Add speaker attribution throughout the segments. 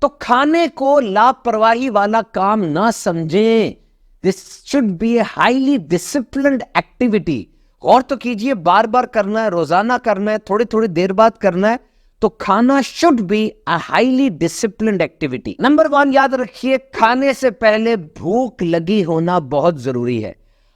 Speaker 1: तो खाने को लापरवाही वाला काम ना समझें। This should be a highly disciplined activity. और तो कीजिए, बार बार करना है, रोजाना करना है, थोड़ी थोड़ी देर बाद करना है। तो खाना should be a highly disciplined activity. Number 1 याद रखिए, खाने से पहले भूख लगी होना बहुत जरूरी है।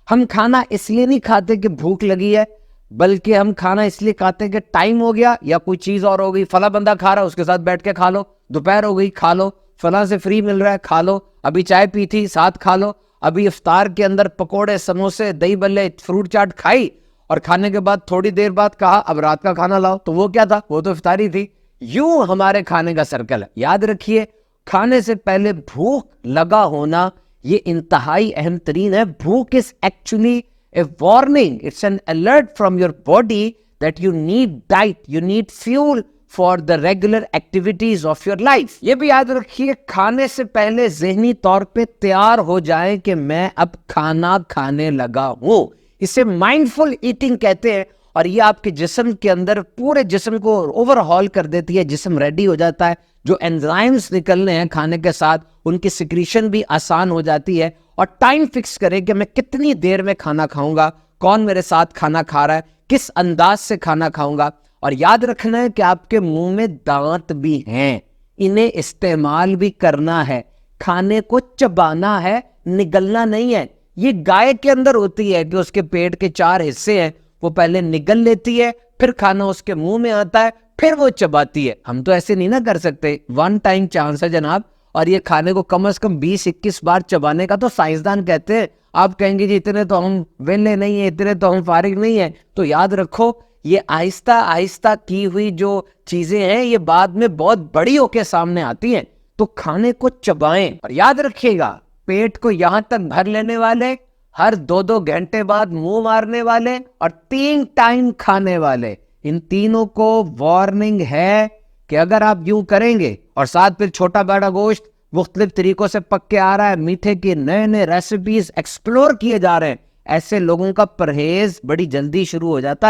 Speaker 1: हम खाना इसलिए नहीं खाते कि भूख लगी है, बल्कि हम खाना इसलिए खाते हैं कि टाइम हो गया या कोई चीज और हो गई। फला बंदा खा रहा है, उसके साथ बैठ के खा लो। दोपहर हो गई, खा लो। फला से फ्री मिल रहा है, खा लो। अभी चाय पी थी, साथ खा लो। अभी इफ्तार के अंदर पकोड़े, समोसे, दही बल्ले, फ्रूट चाट खाई, और खाने के बाद थोड़ी देर बाद कहा अब रात का खाना लाओ। तो वो क्या था? वो तो इफ्तारी थी। यूं हमारे खाने का सर्कल है। याद रखिए, खाने से पहले भूख लगा होना ये इंतहाई अहम तरीन है। भूख is actually a warning, it's an alert from your body that you need diet, you need fuel for the regular activities of your life. ये भी याद रखिए, खाने से पहले ज़हनी तौर पे तैयार हो जाए कि मैं अब खाना खाने लगा हूं। इसे माइंडफुल ईटिंग कहते हैं, और ये आपके जिस्म के अंदर पूरे जिस्म को ओवरहॉल कर देती है। जिस्म रेडी हो जाता है, जो एंजाइम्स निकलने हैं खाने के साथ उनकी सिक्रीशन भी आसान हो जाती है। और टाइम फिक्स करें कि मैं कितनी देर में खाना खाऊंगा, कौन मेरे साथ खाना खा रहा है, किस अंदाज से खाना खाऊंगा। और याद रखना है कि आपके मुंह में दांत भी हैं, इन्हें इस्तेमाल भी करना है। खाने को चबाना है, निगलना नहीं है। ये गाय के अंदर होती है कि उसके पेट के 4 हिस्से हैं, वो पहले निगल लेती है, फिर खाना उसके मुंह में आता है, फिर वो चबाती है। हम तो ऐसे नहीं ना कर सकते। 1 टाइम चांस है जनाब। और ये खाने को कम से कम 20-21 बार चबाने का तो साइंसदान कहते हैं। आप कहेंगे जी इतने तो हम वेले नहीं है, इतने तो हम फारिग नहीं है। तो याद रखो, ये आहिस्ता आहिस्ता की हुई जो चीजें हैं ये बाद में बहुत बड़ी होके सामने आती हैं। तो खाने को चबाएं। और याद रखिएगा, पेट को यहां तक भर लेने वाले, हर 2-2 घंटे बाद मुंह मारने वाले, और 3 टाइम खाने वाले, इन तीनों को वार्निंग है कि अगर आप यूं करेंगे, और साथ फिर छोटा बड़ा गोश्त मुख्तलिफ तरीकों से पक के आ रहा है, मीठे के नए नए रेसिपीज एक्सप्लोर किए जा रहे हैं, ऐसे लोगों का परहेज बड़ी जल्दी शुरू हो जाता है।